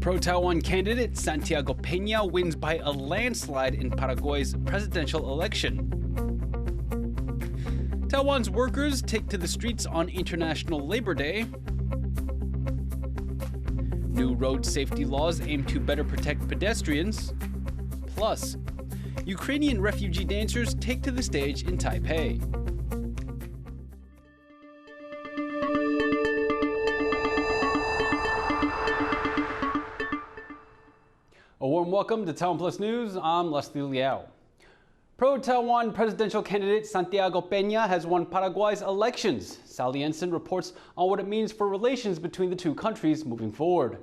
Pro-Taiwan candidate Santiago Peña wins by a landslide in Paraguay's presidential election. Taiwan's workers take to the streets on International Labor Day. New road safety laws aim to better protect pedestrians. Plus, Ukrainian refugee dancers take to the stage in Taipei. A warm welcome to TaiwanPlus News. I'm Leslie Liao. Pro-Taiwan presidential candidate Santiago Peña has won Paraguay's elections. Sally Ensign reports on what it means for relations between the two countries moving forward.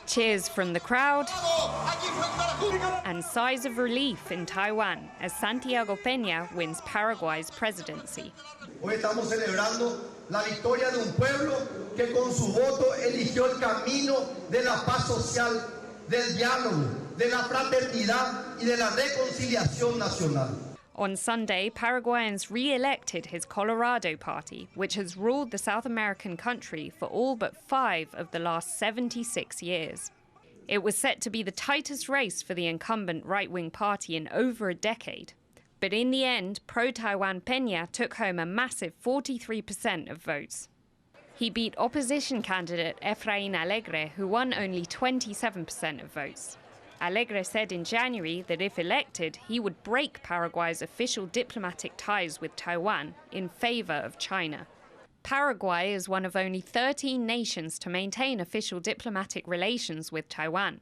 Cheers from the crowd and sighs of relief in Taiwan as Santiago Peña wins Paraguay's presidency. Hoy estamos celebrando la victoria de un pueblo que con su voto eligió el camino de la paz social, del diálogo, de la fraternidad y de la reconciliación nacional. On Sunday, Paraguayans re-elected his Colorado party, which has ruled the South American country for all but 5 of the last 76 years. It was set to be the tightest race for the incumbent right-wing party in over a decade. But in the end, Pro-Taiwan Peña took home a massive 43% of votes. He beat opposition candidate Efraín Alegre, who won only 27% of votes. Alegre said in January that if elected, he would break Paraguay's official diplomatic ties with Taiwan in favor of China. Paraguay is one of only 13 nations to maintain official diplomatic relations with Taiwan.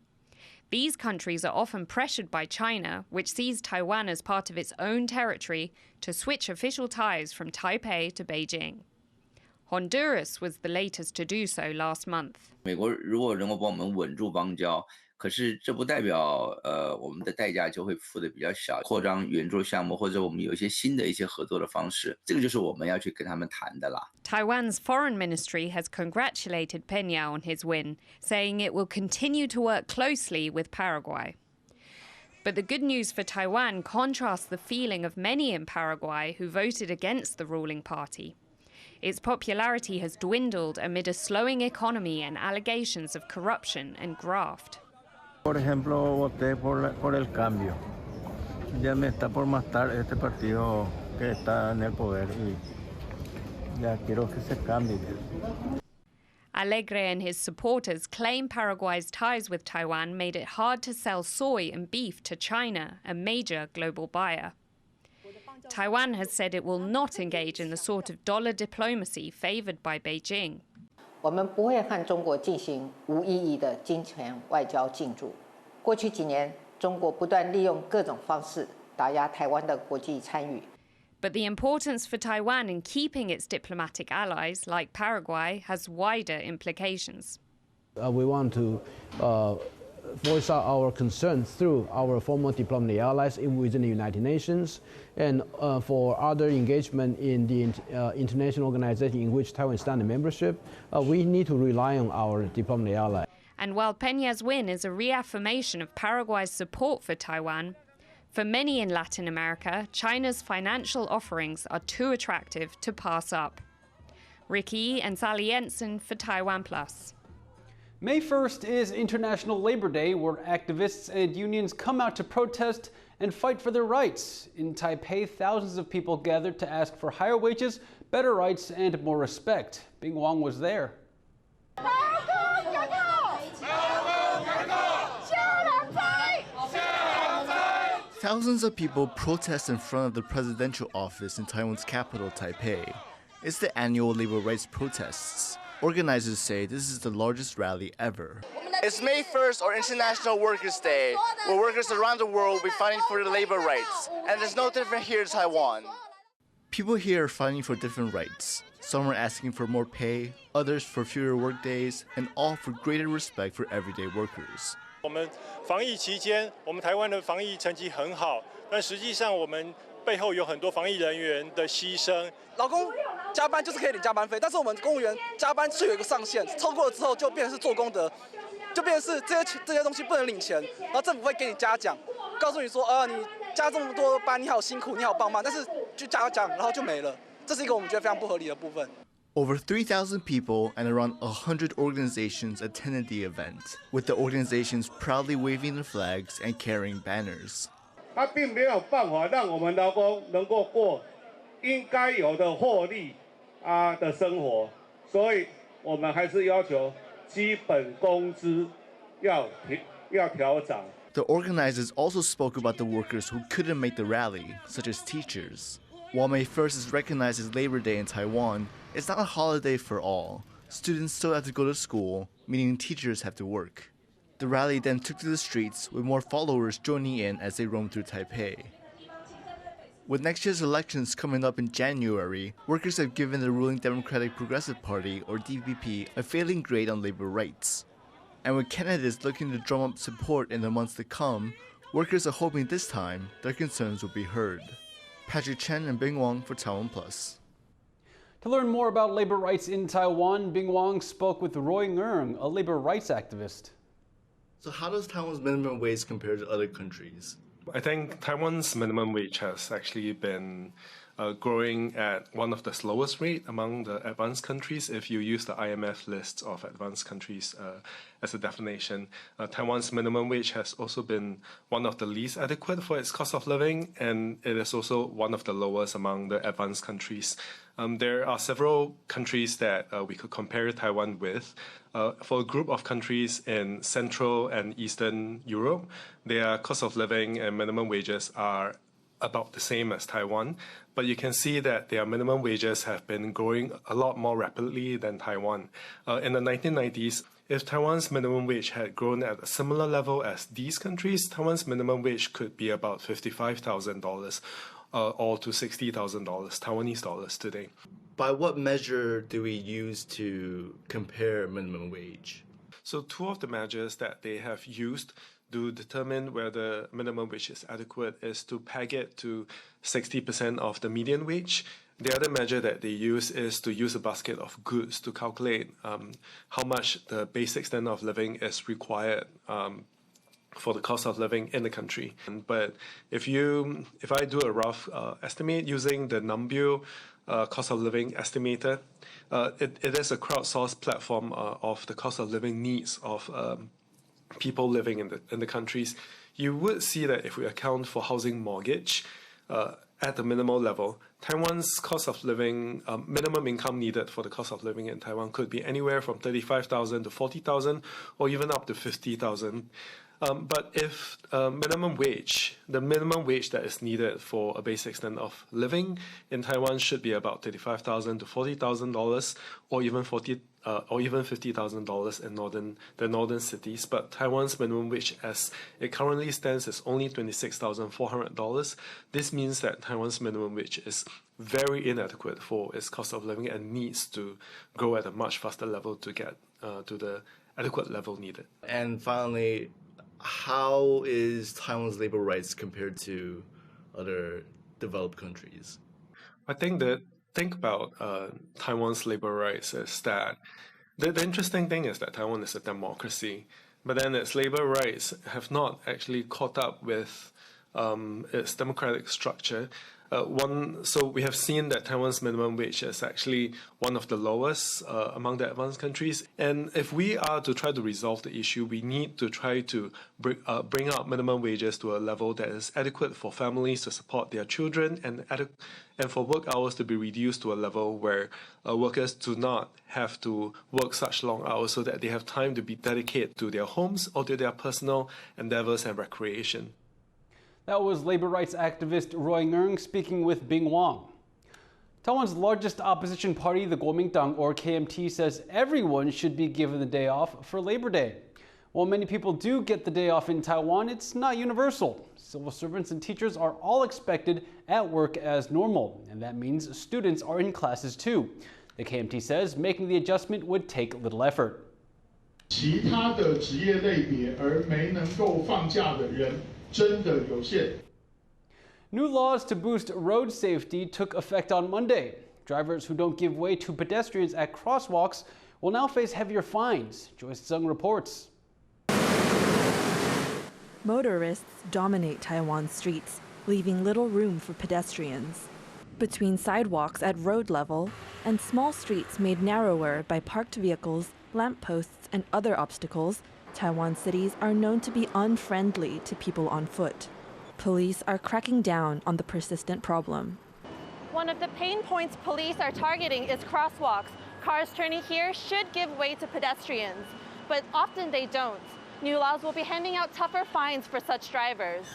These countries are often pressured by China, which sees Taiwan as part of its own territory, to switch official ties from Taipei to Beijing. Honduras was the latest to do so last month. 美国如果能够帮我们稳住邦交，可是这不代表我们的代价就会付的比较小，扩张援助项目或者我们有一些新的一些合作的方式，这个就是我们要去跟他们谈的啦。Taiwan's foreign ministry has congratulated Peña on his win, saying it will continue to work closely with Paraguay. But the good news for Taiwan contrasts the feeling of many in Paraguay who voted against the ruling party. Its popularity has dwindled amid a slowing economy and allegations of corruption and graft. Por ejemplo, voté por el cambio. Ya me está por matar este partido que está en el poder y ya quiero que se cambie. Alegre and his supporters claim Paraguay's ties with Taiwan made it hard to sell soy and beef to China, a major global buyer. Taiwan has said it will not engage in the sort of dollar diplomacy favored by Beijing. 我们不会和中国进行无意义的金钱外交竞逐。过去几年，中国不断利用各种方式打压台湾的国际参与。 But the importance for Taiwan in keeping its diplomatic allies, like Paraguay, has wider implications. We want to voice out our concerns through our former diplomatic allies within the United Nations and for other engagement in the international organization in which Taiwan is under membership. We need to rely on our diplomatic allies. And while Peña's win is a reaffirmation of Paraguay's support for Taiwan, for many in Latin America, China's financial offerings are too attractive to pass up. Ricky and Sally Ensign for TaiwanPlus. May 1st is International Labor Day, where activists and unions come out to protest and fight for their rights. In Taipei, thousands of people gathered to ask for higher wages, better rights, and more respect. Bing Wang was there. Thousands of people protest in front of the presidential office in Taiwan's capital, Taipei. It's the annual labor rights protests. Organizers say this is the largest rally ever. It's May 1st, or International Workers' Day, where workers around the world will be fighting for their labor rights. And it's no different here in Taiwan. People here are fighting for different rights. Some are asking for more pay, others for fewer work days, and all for greater respect for everyday workers. 我们防疫期间，我们台湾的防疫成绩很好，但实际上我们背后有很多防疫人员的牺牲。劳工加班就是可以领加班费，但是我们公务员加班是有一个上限，超过了之后就变成是做功德，就变成是这些东西不能领钱，然后政府会给你嘉奖，告诉你说你加这么多班，你好辛苦，你好棒棒，但是就嘉奖，然后就没了。这是一个我们觉得非常不合理的部分。 Over 3,000 people and around 100 organizations attended the event, with the organizations proudly waving their flags and carrying banners. 它并没有办法让我们劳工能够过应该有的获利的生活，所以我们还是要求基本工资要调涨。 The organizers also spoke about the workers who couldn't make the rally, such as teachers. While May 1st is recognized as Labor Day in Taiwan, it's not a holiday for all. Students still have to go to school, meaning teachers have to work. The rally then took to the streets, with more followers joining in as they roamed through Taipei. With next year's elections coming up in January, workers have given the ruling Democratic Progressive Party, or DPP, a failing grade on labor rights. And with candidates looking to drum up support in the months to come, workers are hoping this time their concerns will be heard. Patrick Chen and Bing Wang for TaiwanPlus. To learn more about labor rights in Taiwan, Bing Wang spoke with Roy Ng, a labor rights activist. So how does Taiwan's minimum wage compare to other countries? I think Taiwan's minimum wage has actually been growing at one of the slowest rate among the advanced countries. If you use the IMF list of advanced countries as a definition, Taiwan's minimum wage has also been one of the least adequate for its cost of living, and it is also one of the lowest among the advanced countries. There are several countries that we could compare Taiwan with. For a group of countries in Central and Eastern Europe, their cost of living and minimum wages are about the same as Taiwan, but you can see that their minimum wages have been growing a lot more rapidly than Taiwan. In the 1990s, if Taiwan's minimum wage had grown at a similar level as these countries, Taiwan's minimum wage could be about $55,000 or to $60,000 Taiwanese dollars today. By what measure do we use to compare minimum wage? So two of the measures that they have used to determine whether minimum wage is adequate is to peg it to 60% of the median wage. The other measure that they use is to use a basket of goods to calculate how much the basic standard of living is required for the cost of living in the country. But if I do a rough estimate using the Numbeo cost of living estimator, it is a crowdsourced platform of the cost of living needs of people living in the countries. You would see that if we account for housing mortgage at the minimal level, Taiwan's cost of living, minimum income needed for the cost of living in Taiwan could be anywhere from 35,000 to 40,000 or even up to 50,000. But if the minimum wage that is needed for a basic standard of living in Taiwan should be about $35,000 to $40,000, or even $50,000 in the northern cities. But Taiwan's minimum wage, as it currently stands, is only $26,400. This means that Taiwan's minimum wage is very inadequate for its cost of living and needs to grow at a much faster level to get to the adequate level needed. And finally, how is Taiwan's labor rights compared to other developed countries? I think the thing about Taiwan's labor rights is that the interesting thing is that Taiwan is a democracy, but then its labor rights have not actually caught up with its democratic structure. So we have seen that Taiwan's minimum wage is actually one of the lowest among the advanced countries. And if we are to try to resolve the issue, we need to try to bring up minimum wages to a level that is adequate for families to support their children, and for work hours to be reduced to a level where workers do not have to work such long hours, so that they have time to be dedicated to their homes or to their personal endeavors and recreation. That was labor rights activist Roy Ng speaking with Bing Wang. Taiwan's largest opposition party, the Kuomintang, or KMT, says everyone should be given the day off for Labor Day. While many people do get the day off in Taiwan, it's not universal. Civil servants and teachers are all expected at work as normal, and that means students are in classes too. The KMT says making the adjustment would take little effort. 其他的职业类别而没能够放假的人 New laws to boost road safety took effect on Monday. Drivers who don't give way to pedestrians at crosswalks will now face heavier fines. Joyce Zeng reports. Motorists dominate Taiwan's streets, leaving little room for pedestrians. Between sidewalks at road level and small streets made narrower by parked vehicles, lampposts, and other obstacles, Taiwan cities are known to be unfriendly to people on foot. Police are cracking down on the persistent problem. One of the pain points police are targeting is crosswalks. Cars turning here should give way to pedestrians, but often they don't. New laws will be handing out tougher fines for such drivers.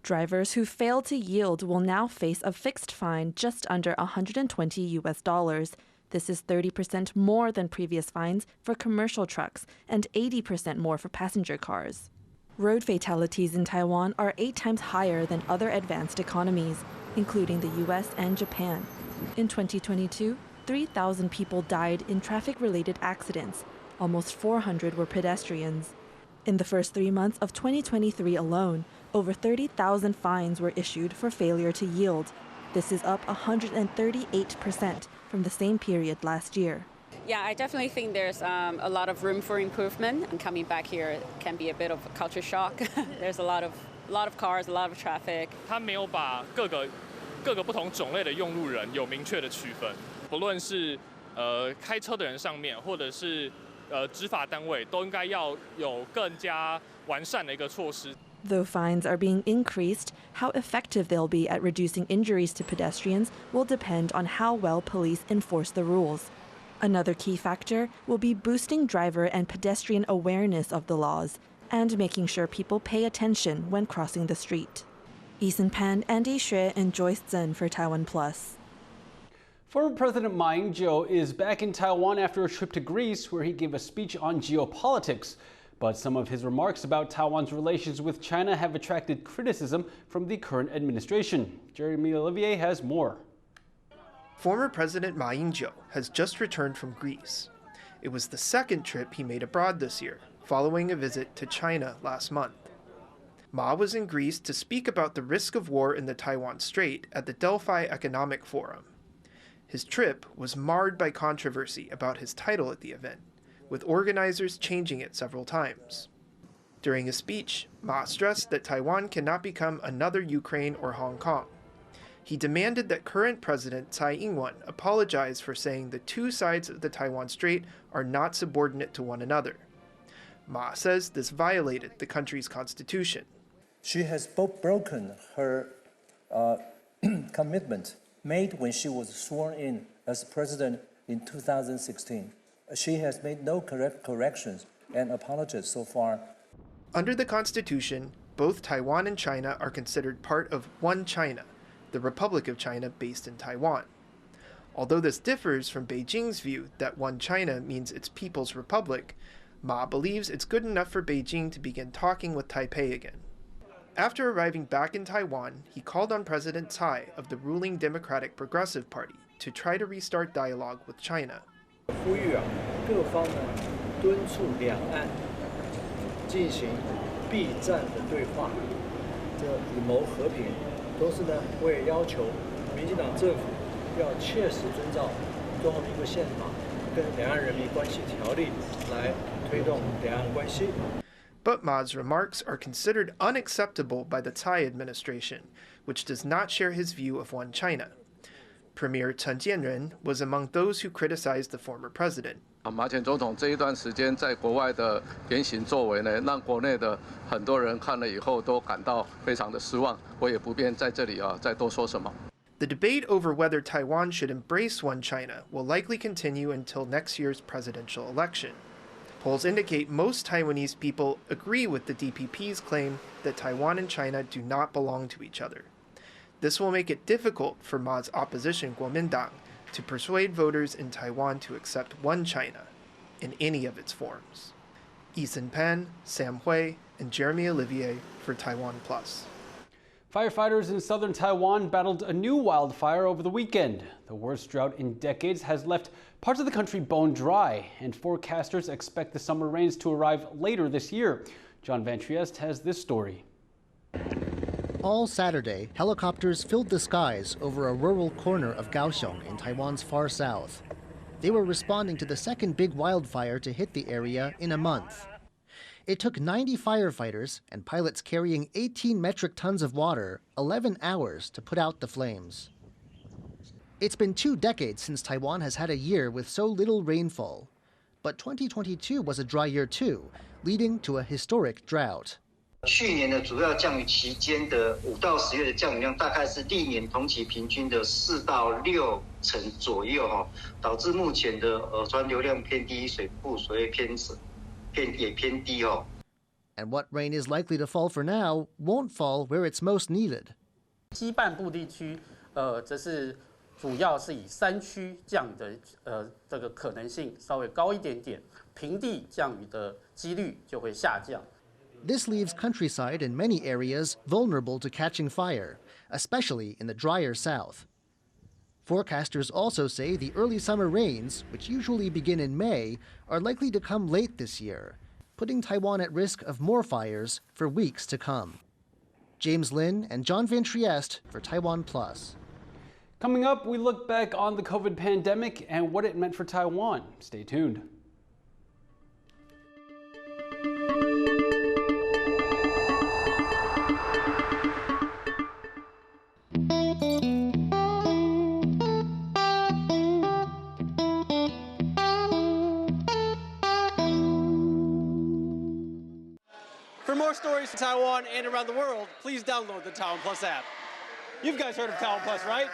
Drivers who fail to yield will now face a fixed fine just under $120. This is 30% more than previous fines for commercial trucks and 80% more for passenger cars. Road fatalities in Taiwan are 8 times higher than other advanced economies, including the US and Japan. In 2022, 3,000 people died in traffic-related accidents. Almost 400 were pedestrians. In the first 3 months of 2023 alone, over 30,000 fines were issued for failure to yield. This is up 138% from the same period last year. Yeah, I definitely think there's a lot of room for improvement. And coming back here can be a bit of a culture shock. There's a lot of cars, a lot of traffic. 他没有把各个不同种类的用路人有明确的区分，不论是开车的人上面，或者是执法单位，都应该要有更加完善的一个措施。 Though fines are being increased, how effective they'll be at reducing injuries to pedestrians will depend on how well police enforce the rules. Another key factor will be boosting driver and pedestrian awareness of the laws and making sure people pay attention when crossing the street. Ethan Pan, Andy Xue, and Joyce Zhen for TaiwanPlus. Former President Ma Ying-jeou is back in Taiwan after a trip to Greece where he gave a speech on geopolitics. But some of his remarks about Taiwan's relations with China have attracted criticism from the current administration. Jeremy Olivier has more. Former President Ma Ying-jeou has just returned from Greece. It was the second trip he made abroad this year, following a visit to China last month. Ma was in Greece to speak about the risk of war in the Taiwan Strait at the Delphi Economic Forum. His trip was marred by controversy about his title at the event, with organizers changing it several times. During his speech, Ma stressed that Taiwan cannot become another Ukraine or Hong Kong. He demanded that current President Tsai Ing-wen apologize for saying the two sides of the Taiwan Strait are not subordinate to one another. Ma says this violated the country's constitution. She has broken her commitment made when she was sworn in as president in 2016. She has made no corrections and apologies so far. Under the Constitution, both Taiwan and China are considered part of one China, the Republic of China based in Taiwan. Although this differs from Beijing's view that one China means its People's Republic, Ma believes it's good enough for Beijing to begin talking with Taipei again. After arriving back in Taiwan, he called on President Tsai of the ruling Democratic Progressive Party to try to restart dialogue with China. 呼吁各方呢敦促两岸进行避战的对话，以谋和平。同时呢，我也要求民进党政府要切实遵照中华民国宪法跟两岸人民关系条例来推动两岸关系。 But Ma's remarks are considered unacceptable by the Tsai administration, which does not share his view of one China. Premier Chen Jianren was among those who criticized the former president. 马前总统这一段时间在国外的言行作为呢，让国内的很多人看了以后都感到非常的失望。我也不便在这里再多说什么。 The debate over whether Taiwan should embrace one China will likely continue until next year's presidential election. Polls indicate most Taiwanese people agree with the DPP's claim that Taiwan and China do not belong to each other. This will make it difficult for Ma's opposition Kuomintang to persuade voters in Taiwan to accept one China in any of its forms. Ethan Pan, Sam Hui, and Jeremy Olivier for TaiwanPlus. Firefighters in southern Taiwan battled a new wildfire over the weekend. The worst drought in decades has left parts of the country bone dry, and forecasters expect the summer rains to arrive later this year. John Van Trieste has this story. All Saturday, helicopters filled the skies over a rural corner of Kaohsiung in Taiwan's far south. They were responding to the second big wildfire to hit the area in a month. It took 90 firefighters and pilots carrying 18 metric tons of water 11 hours to put out the flames. It's been 2 decades since Taiwan has had a year with so little rainfall. But 2022 was a dry year too, leading to a historic drought. 去年的主要降雨期间的5到10月的降雨量大概是历年同期平均的4到6成左右哈，导致目前的川流量偏低，水库水位也偏低哦。And what rain is likely to fall for now won't fall where it's most needed. 西半部地区，则是主要是以山区降雨的这个可能性稍微高一点点，平地降雨的几率就会下降。 This leaves countryside in many areas vulnerable to catching fire, especially in the drier south. Forecasters also say the early summer rains, which usually begin in May, are likely to come late this year, putting Taiwan at risk of more fires for weeks to come. James Lin and John Van Trieste for TaiwanPlus. Coming up, we look back on the COVID pandemic and what it meant for Taiwan. Stay tuned. For more stories from Taiwan and around the world, please download the TaiwanPlus app. You guys heard of TaiwanPlus, right?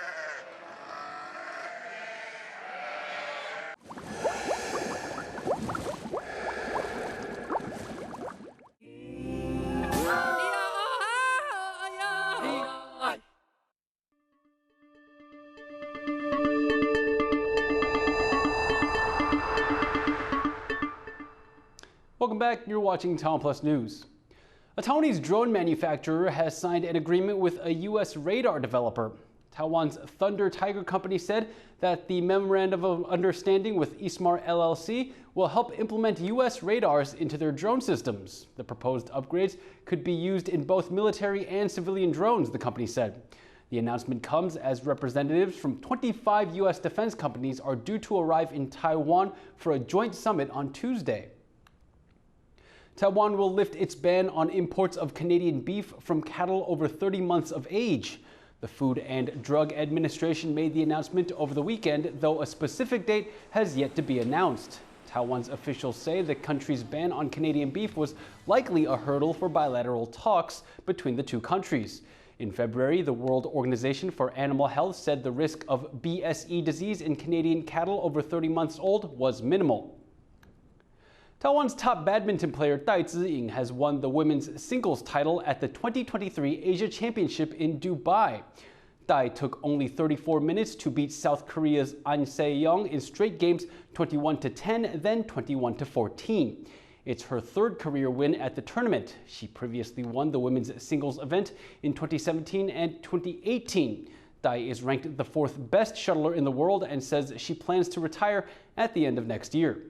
Welcome back. You're watching TaiwanPlus News. A Taiwanese drone manufacturer has signed an agreement with a U.S. radar developer. Taiwan's Thunder Tiger company said that the memorandum of understanding with Ismar LLC will help implement U.S. radars into their drone systems. The proposed upgrades could be used in both military and civilian drones, the company said. The announcement comes as representatives from 25 U.S. defense companies are due to arrive in Taiwan for a joint summit on Tuesday. Taiwan will lift its ban on imports of Canadian beef from cattle over 30 months of age. The Food and Drug Administration made the announcement over the weekend, though a specific date has yet to be announced. Taiwan's officials say the country's ban on Canadian beef was likely a hurdle for bilateral talks between the two countries. In February, the World Organization for Animal Health said the risk of BSE disease in Canadian cattle over 30 months old was minimal. Taiwan's top badminton player Tsai Ing-wen has won the women's singles title at the 2023 Asia Championship in Dubai. Tsai took only 34 minutes to beat South Korea's An Se-young in straight games 21-10, then 21-14. It's her third career win at the tournament. She previously won the women's singles event in 2017 and 2018. Tsai is ranked the 4th best shuttler in the world and says she plans to retire at the end of next year.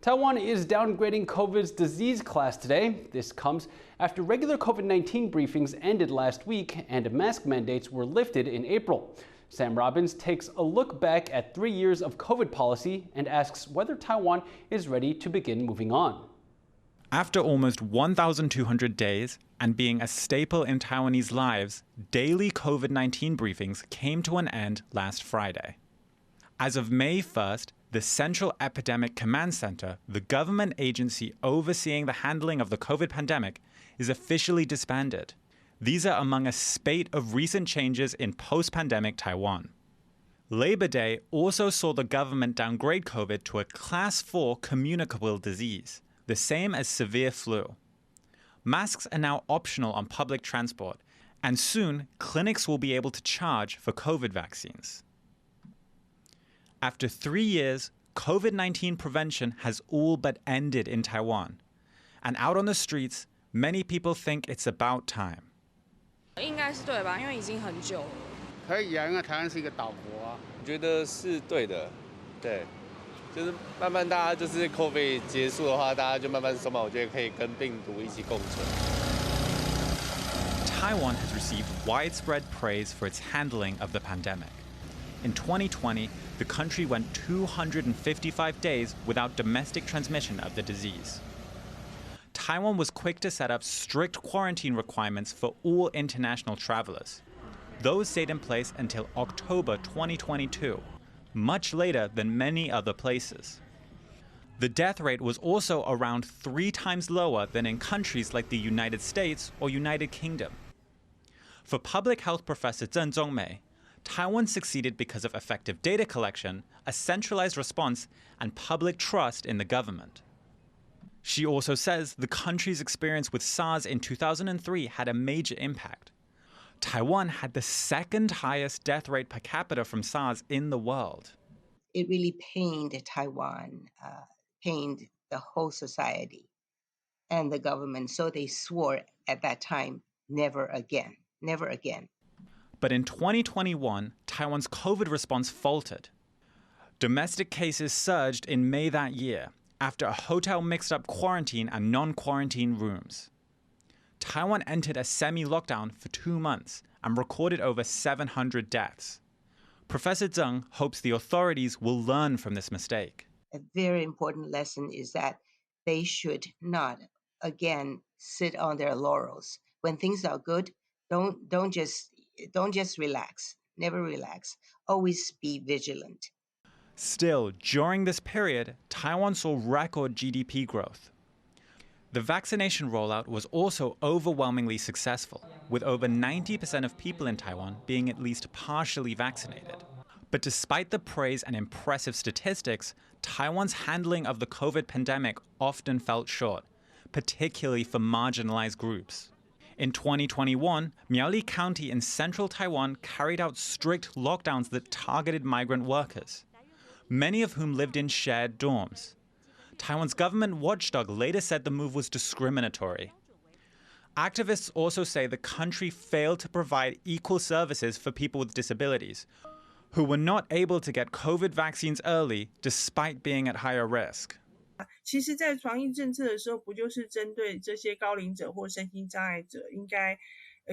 Taiwan is downgrading COVID's disease class today. This comes after regular COVID-19 briefings ended last week and mask mandates were lifted in April. Sam Robbins takes a look back at 3 years of COVID policy and asks whether Taiwan is ready to begin moving on. After almost 1,200 days and being a staple in Taiwanese lives, daily COVID-19 briefings came to an end last Friday. As of May 1st, the Central Epidemic Command Center, the government agency overseeing the handling of the COVID pandemic, is officially disbanded. These are among a spate of recent changes in post-pandemic Taiwan. Labor Day also saw the government downgrade COVID to a Class 4 communicable disease, the same as severe flu. Masks are now optional on public transport, and soon clinics will be able to charge for COVID vaccines. After 3 years, COVID-19 prevention has all but ended in Taiwan. And out on the streets, many people think it's about time. 应该是对吧？因为已经很久了。可以啊，因为台湾是一个岛国啊。我觉得是对的，对，就是慢慢大家就是 COVID 结束的话，大家就慢慢松绑，我觉得可以跟病毒一起共存。Taiwan has received widespread praise for its handling of the pandemic. In 2020, the country went 255 days without domestic transmission of the disease. Taiwan was quick to set up strict quarantine requirements for all international travelers. Those stayed in place until October 2022, much later than many other places. The death rate was also around 3 times lower than in countries like the United States or United Kingdom. For public health professor Zheng Zhongmei, Taiwan succeeded because of effective data collection, a centralized response, and public trust in the government. She also says the country's experience with SARS in 2003 had a major impact. Taiwan had the second highest death rate per capita from SARS in the world. It really pained Taiwan, pained the whole society and the government, so they swore at that time, never again, never again. But in 2021, Taiwan's COVID response faltered. Domestic cases surged in May that year after a hotel mixed up quarantine and non-quarantine rooms. Taiwan entered a semi-lockdown for 2 months and recorded over 700 deaths. Professor Zheng hopes the authorities will learn from this mistake. A very important lesson is that they should not, again, sit on their laurels. When things are good, don't just relax. Never relax. Always be vigilant. Still, during this period, Taiwan saw record GDP growth. The vaccination rollout was also overwhelmingly successful, with over 90% of people in Taiwan being at least partially vaccinated. But despite the praise and impressive statistics, Taiwan's handling of the COVID pandemic often fell short, particularly for marginalized groups. In 2021, Miaoli County in central Taiwan carried out strict lockdowns that targeted migrant workers, many of whom lived in shared dorms. Taiwan's government watchdog later said the move was discriminatory. Activists also say the country failed to provide equal services for people with disabilities, who were not able to get COVID vaccines early despite being at higher risk. 其实在防疫政策的时候，不就是针对这些高龄者或身心障碍者应该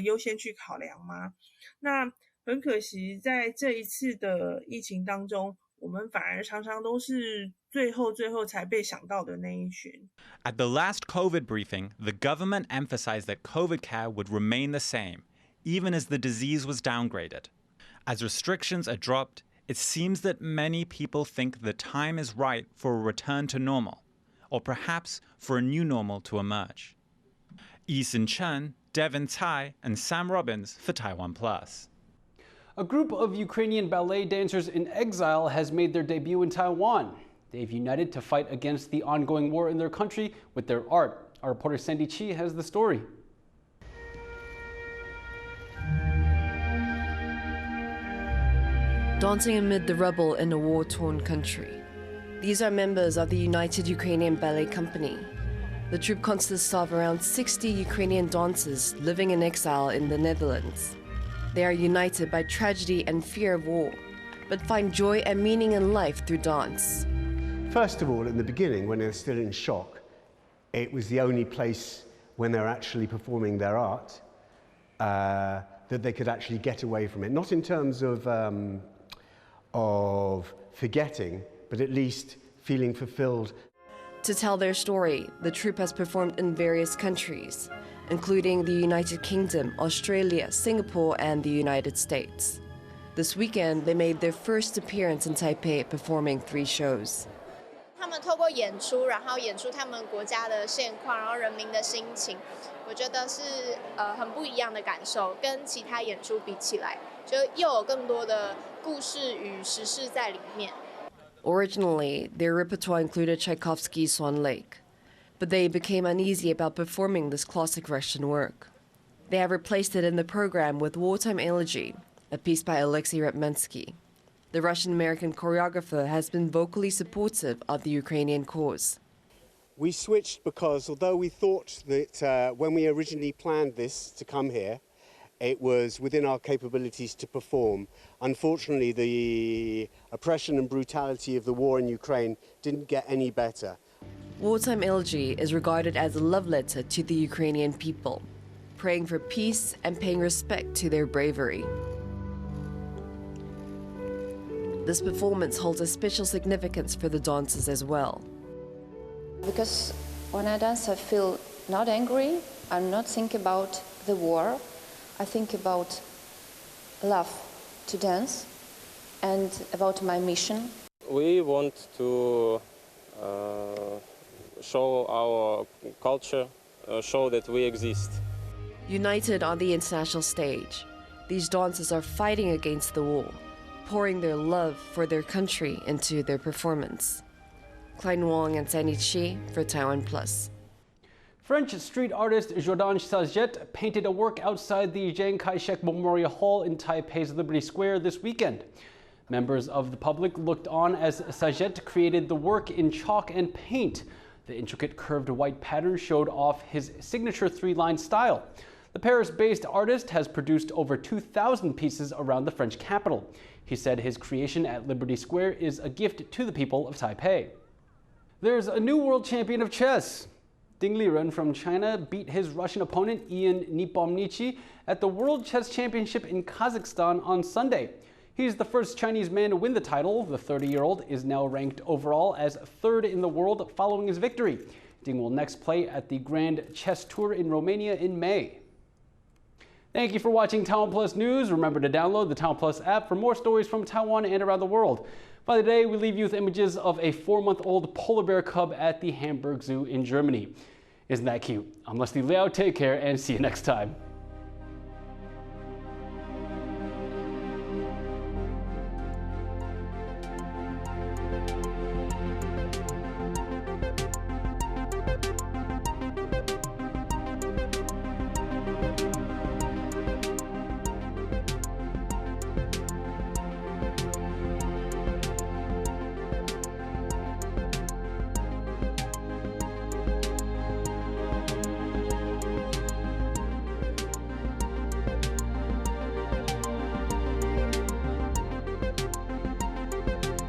优先去考量吗？那很可惜，在这一次的疫情当中，我们反而常常都是最后才被想到的那一群。At the last COVID briefing, the government emphasized that COVID care would remain the same, even as the disease was downgraded. As restrictions are dropped, it seems that many people think the time is right for a return to normal, or perhaps for a new normal to emerge. Eason Chen, Devin Tsai, and Sam Robbins for TaiwanPlus. A group of Ukrainian ballet dancers in exile has made their debut in Taiwan. They've united to fight against the ongoing war in their country with their art. Our reporter Sandy Chi has the story. Dancing amid the rubble in a war-torn country. These are members of the United Ukrainian Ballet Company. The troupe consists of around 60 Ukrainian dancers living in exile in the Netherlands. They are united by tragedy and fear of war, but find joy and meaning in life through dance. First of all, in the beginning, when they're still in shock, it was the only place when they're actually performing their art that they could actually get away from it. Not in terms of forgetting, but at least feeling fulfilled. To tell their story, the troupe has performed in various countries, including the United Kingdom, Australia, Singapore, and the United States. This weekend, they made their first appearance in Taipei, performing 3 shows. 他们透过演出，然后演出他们国家的现况，然后人民的心情，我觉得是很不一样的感受，跟其他演出比起来，就又有更多的故事与时事在里面。 Originally, their repertoire included Tchaikovsky's Swan Lake, but they became uneasy about performing this classic Russian work. They have replaced it in the program with Wartime Elegy, a piece by Alexei Ratmansky. The Russian-American choreographer has been vocally supportive of the Ukrainian cause. We switched because although we thought that when we originally planned this to come here, it was within our capabilities to perform. Unfortunately, the oppression and brutality of the war in Ukraine didn't get any better. Wartime Elegy is regarded as a love letter to the Ukrainian people, praying for peace and paying respect to their bravery. This performance holds a special significance for the dancers as well. Because when I dance, I feel not angry. I'm not thinking about the war. I think about love to dance and about my mission. We want to show our culture, show that we exist. United on the international stage, these dancers are fighting against the war, pouring their love for their country into their performance. Klein Wong and Sandy Chi for TaiwanPlus. French street artist Jordan Saget painted a work outside the Chiang Kai-shek Memorial Hall in Taipei's Liberty Square this weekend. Members of the public looked on as Saget created the work in chalk and paint. The intricate curved white pattern showed off his signature three-line style. The Paris-based artist has produced over 2,000 pieces around the French capital. He said his creation at Liberty Square is a gift to the people of Taipei. There's a new world champion of chess. Ding Liren from China beat his Russian opponent Ian Nepomniachtchi at the World Chess Championship in Kazakhstan on Sunday. He's the first Chinese man to win the title. The 30-year-old is now ranked overall as third in the world following his victory. Ding will next play at the Grand Chess Tour in Romania in May. Thank you for watching Taiwan Plus News. Remember to download the Taiwan Plus app for more stories from Taiwan and around the world. By the day, we leave you with images of a 4-month-old polar bear cub at the Hamburg Zoo in Germany. Isn't that cute? I'm Leslie Liao. Take care and see you next time.